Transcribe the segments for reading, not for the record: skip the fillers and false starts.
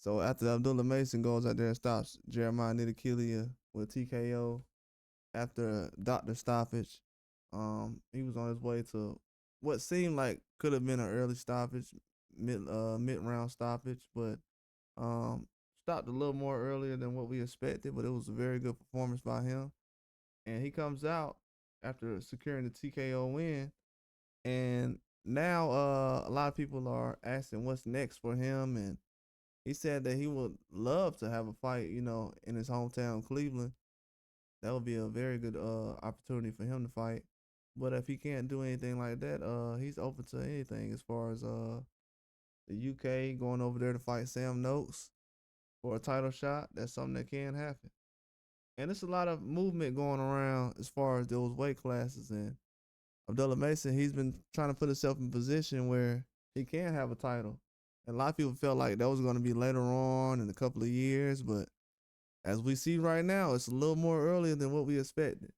So after Abdullah Mason goes out there and stops Jeremiah Nittikilia with TKO after doctor stoppage, he was on his way to what seemed like could have been an early stoppage, mid round stoppage, but um stopped a little more earlier than what we expected. But it was a very good performance by him, and he comes out after securing the TKO win, and now a lot of people are asking what's next for him, and he said that he would love to have a fight, in his hometown, Cleveland. That would be a very good opportunity for him to fight. But if he can't do anything like that, he's open to anything as far as the UK going over there to fight Sam Noakes for a title shot. That's something that can happen. And there's a lot of movement going around as far as those weight classes. And Abdullah Mason, he's been trying to put himself in a position where he can have a title. And a lot of people felt like that was going to be later on in a couple of years, but as we see right now, it's a little more earlier than what we expected.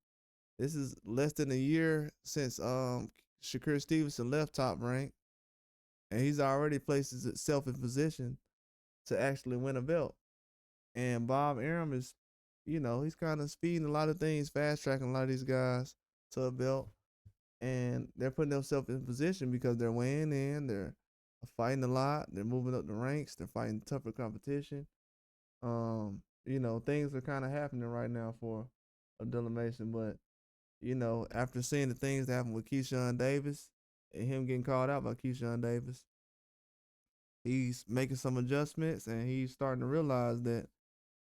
This is less than a year since Shakur Stevenson left Top Rank, and he's already placed himself in position to actually win a belt. And Bob Arum is, he's kind of speeding a lot of things, fast tracking a lot of these guys to a belt, and they're putting themselves in position because they're weighing in, they're fighting a lot, they're moving up the ranks, they're fighting tougher competition. Things are kind of happening right now for Abdullah Mason, but after seeing the things that happened with Keyshawn Davis and him getting called out by Keyshawn Davis, he's making some adjustments and he's starting to realize that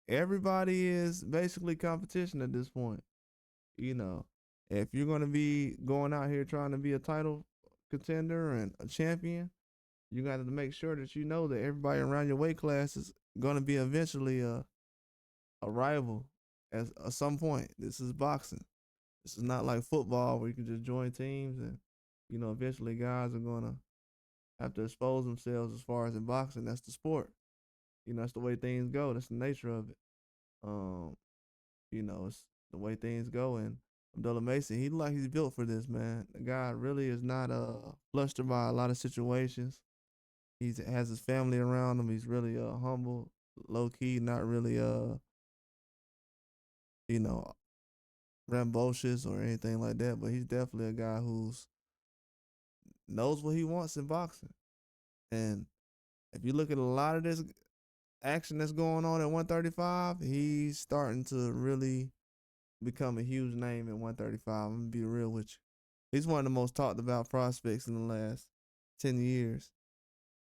everybody is basically competition at this point. If you're going to be going out here trying to be a title contender and a champion, you got to make sure that you know that everybody around your weight class is going to be eventually a rival at some point. This is boxing. This is not like football where you can just join teams and, eventually guys are going to have to expose themselves as far as in boxing. That's the sport. That's the way things go. That's the nature of it. Um, it's the way things go. And Abdullah Mason, he look like he's built for this, man. The guy really is not flustered by a lot of situations. He has his family around him. He's really humble, low key, not really you know, rambunctious or anything like that. But he's definitely a guy who's knows what he wants in boxing. And if you look at a lot of this action that's going on at 135, he's starting to really become a huge name at 135. I'm gonna be real with you. He's one of the most talked about prospects in the last 10 years.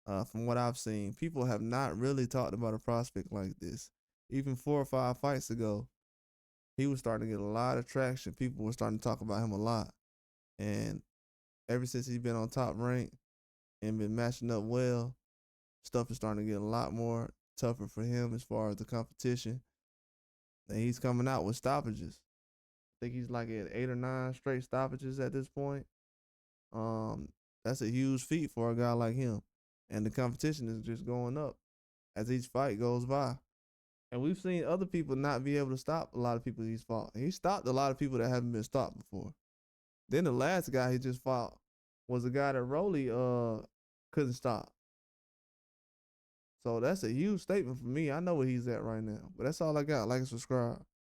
From what I've seen, people have not really talked about a prospect like this. Even 4 or 5 fights ago, he was starting to get a lot of traction. People were starting to talk about him a lot. And ever since he's been on Top Rank and been matching up well, stuff is starting to get a lot more tougher for him as far as the competition. And he's coming out with stoppages. I think he's like at 8 or 9 straight stoppages at this point. That's a huge feat for a guy like him. And the competition is just going up as each fight goes by. And we've seen other people not be able to stop a lot of people he's fought. He stopped a lot of people that haven't been stopped before. Then the last guy he just fought was a guy that Rolly couldn't stop. So that's a huge statement for me. I know where he's at right now. But that's all I got. Like and subscribe.